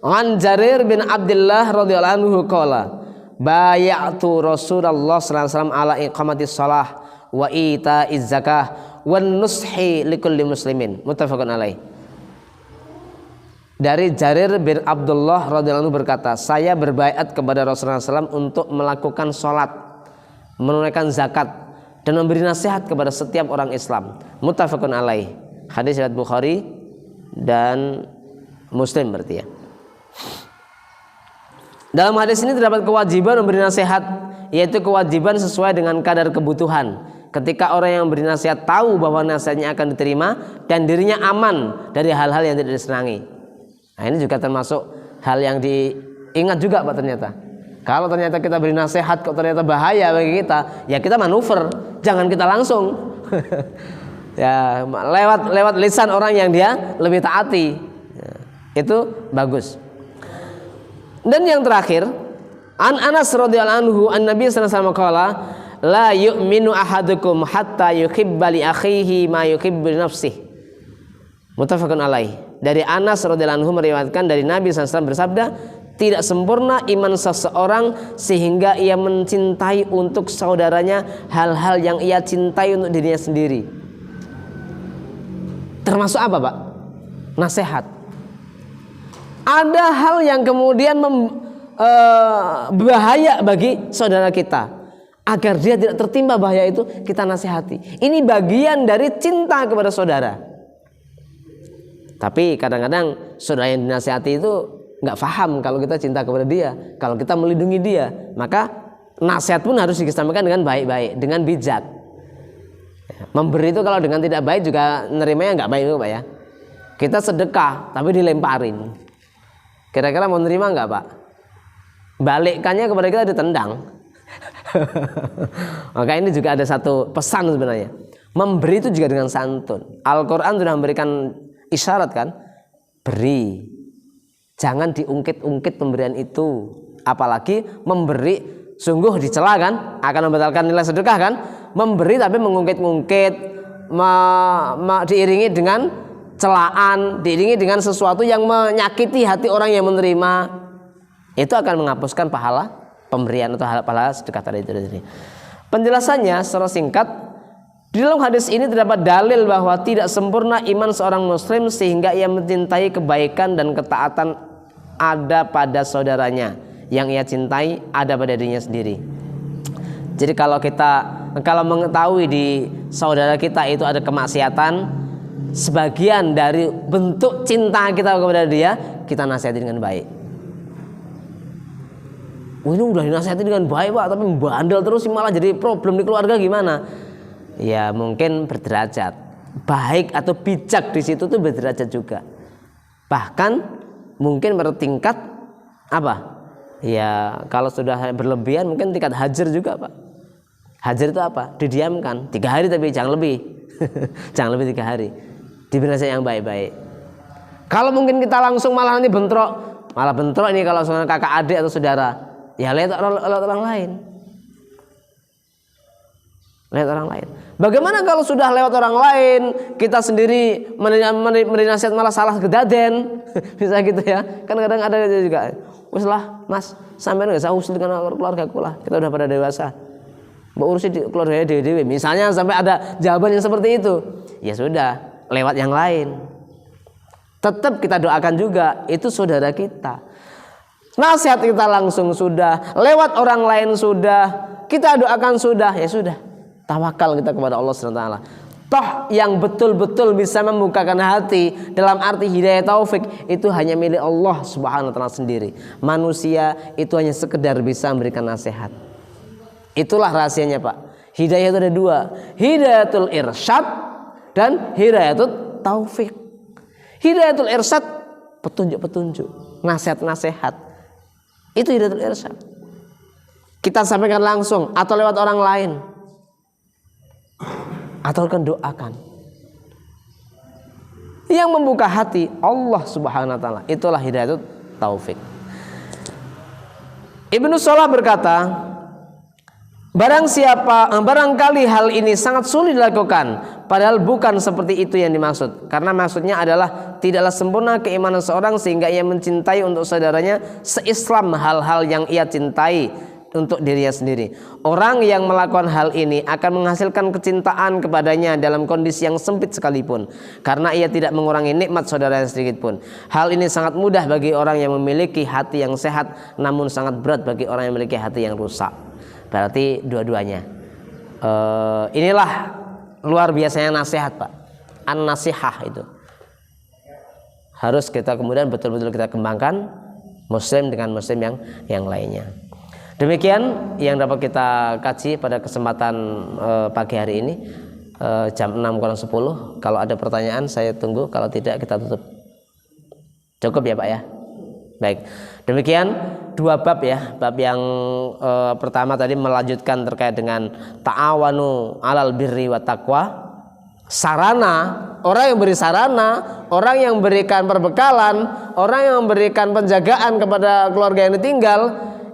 an Jarir bin Abdullah radhiyallahu anhu qala bayatu Rasulullah sallallahu alaihi wasallam ala iqamatis shalah wa ita'iz zakah wan nushi likulli muslimin. Muttafaqun alaih. Dari Jarir bin Abdullah radhiyallahu anhu berkata, saya berbaiat kepada Rasulullah SAW untuk melakukan sholat, menunaikan zakat, dan memberi nasihat kepada setiap orang Islam. Muttafaqun alaih. Hadis riwayat Bukhari dan Muslim berarti ya. Dalam hadis ini terdapat kewajiban memberi nasihat, yaitu kewajiban sesuai dengan kadar kebutuhan. Ketika orang yang memberi nasihat tahu bahwa nasihatnya akan diterima dan dirinya aman dari hal-hal yang tidak disenangi. Nah, ini juga termasuk hal yang diingat juga Pak ternyata. Kalau ternyata kita beri nasihat kok ternyata bahaya bagi kita, ya kita manuver, jangan kita langsung. Ya, lewat lisan orang yang dia lebih taati. Ya, itu bagus. Dan yang terakhir, An Anas radhiyallahu anhu an-Nabi sallallahu alaihi wasallam qala, la yu'minu ahadukum hatta yuhibba li akhihi ma yuhibbu li nafsihi. Muttafaqun alaih. Dari Anas radhiyallahu anhu meriwayatkan dari Nabi SAW bersabda, tidak sempurna iman seseorang sehingga ia mencintai untuk saudaranya hal-hal yang ia cintai untuk dirinya sendiri. Termasuk apa Pak? Nasihat. Ada hal yang kemudian bahaya bagi saudara kita, agar dia tidak tertimpa bahaya itu, kita nasihati. Ini bagian dari cinta kepada saudara. Tapi kadang-kadang saudara yang dinasihati itu nggak paham kalau kita cinta kepada dia, kalau kita melindungi dia, maka nasihat pun harus disampaikan dengan baik-baik, dengan bijak. Memberi itu kalau dengan tidak baik juga nerimanya nggak baik itu Pak ya. Kita sedekah tapi dilemparin, kira-kira mau nerima nggak Pak? Balikkannya kepada kita ditendang. Maka ini juga ada satu pesan sebenarnya. Memberi itu juga dengan santun. Al-Quran sudah memberikan isyarat kan, beri, jangan diungkit-ungkit pemberian itu, apalagi memberi sungguh dicela kan, akan membatalkan nilai sedekah kan. Memberi tapi mengungkit-ungkit, diiringi dengan celaan, diiringi dengan sesuatu yang menyakiti hati orang yang menerima, itu akan menghapuskan pahala pemberian atau pahala sedekah tadi itu. Penjelasannya secara singkat, di dalam hadis ini terdapat dalil bahwa tidak sempurna iman seorang muslim sehingga ia mencintai kebaikan dan ketaatan ada pada saudaranya, yang ia cintai ada pada dirinya sendiri. Jadi kalau mengetahui di saudara kita itu ada kemaksiatan, sebagian dari bentuk cinta kita kepada dia, kita nasihati dengan baik. Ini udah dinasihati dengan baik Pak, tapi bandel terus malah jadi problem di keluarga, gimana? Ya mungkin berderajat. Baik atau bijak di situ tuh berderajat juga. Bahkan mungkin bertingkat apa? Ya kalau sudah berlebihan mungkin tingkat hajar juga Pak. Hajar itu apa? Didiamkan 3 hari tapi jangan lebih. Jangan lebih 3 hari. Diberi nasihat yang baik-baik. Kalau mungkin kita langsung malah nanti bentrok. Malah bentrok ini kalau sama kakak adik atau saudara. Ya lihat orang lain. Lihat orang lain. Bagaimana kalau sudah lewat orang lain, kita sendiri memberi nasihat malah salah kedaden, bisa gitu ya? Kan kadang ada juga. Wes lah, Mas, sampean nggak usah usul dengan keluargaku lah. Kita udah pada dewasa. Mbak urusi keluarganya dewe. Misalnya sampai ada jawaban yang seperti itu, ya sudah, lewat yang lain. Tetap kita doakan juga, itu saudara kita. Nasihat kita langsung sudah, lewat orang lain sudah, kita doakan sudah, ya sudah. Tawakal kita kepada Allah SWT. Toh yang betul-betul bisa membukakan hati dalam arti hidayah taufik itu hanya milik Allah Subhanahu wa taala sendiri. Manusia itu hanya sekedar bisa memberikan nasihat. Itulah rahasianya Pak. Hidayah itu ada 2, hidayatul irsyad dan hidayatul taufik. Hidayatul irsyad, petunjuk-petunjuk, nasihat-nasihat. Itu hidayatul irsyad. Kita sampaikan langsung atau lewat orang lain. Atau kan doakan. Yang membuka hati Allah Subhanahu wa taala, itulah hidayah taufik. Ibnu Salah berkata, barangkali hal ini sangat sulit dilakukan, padahal bukan seperti itu yang dimaksud. Karena maksudnya adalah tidaklah sempurna keimanan seorang sehingga ia mencintai untuk saudaranya seislam hal-hal yang ia cintai, untuk dirinya sendiri. Orang yang melakukan hal ini akan menghasilkan kecintaan kepadanya dalam kondisi yang sempit sekalipun, karena ia tidak mengurangi nikmat saudaranya sedikit pun. Hal ini sangat mudah bagi orang yang memiliki hati yang sehat, namun sangat berat bagi orang yang memiliki hati yang rusak. Berarti dua-duanya. Inilah luar biasanya nasihat, Pak. An-nasihah itu harus kita kemudian betul-betul kita kembangkan, muslim dengan muslim yang lainnya. Demikian yang dapat kita kaji pada kesempatan pagi hari ini, jam 6:10. Kalau ada pertanyaan saya tunggu, kalau tidak kita tutup. Cukup ya Pak ya? Baik, demikian 2 bab ya. Bab yang pertama tadi melanjutkan terkait dengan ta'awanu 'alal birri wa taqwa. Sarana, orang yang beri sarana, orang yang memberikan perbekalan, orang yang memberikan penjagaan kepada keluarga yang ditinggal,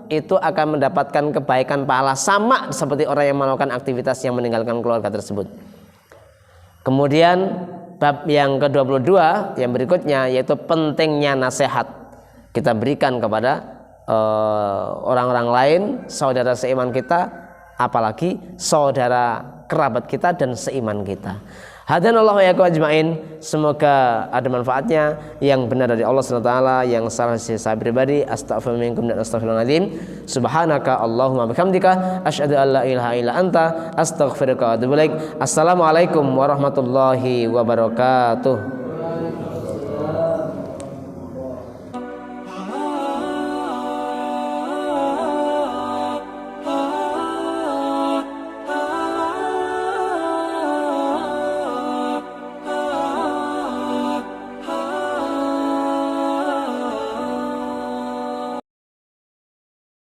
itu akan mendapatkan kebaikan pahala sama seperti orang yang melakukan aktivitas yang meninggalkan keluarga tersebut. Kemudian bab yang ke-22 yang berikutnya, yaitu pentingnya nasihat kita berikan kepada orang-orang lain, saudara seiman kita, apalagi saudara kerabat kita dan seiman kita. Hadanallahu wa iyyakum ajmain. Semoga ada manfaatnya. Yang benar dari Allah SWT, yang salah saya pribadi, astaghfiru minkum dan astaghfirullahaladzim. Subhanaka Allahumma bihamdika asyhadu an la ilaha illa anta astaghfiruka wa atubu ilaik. Assalamualaikum warahmatullahi wabarakatuh.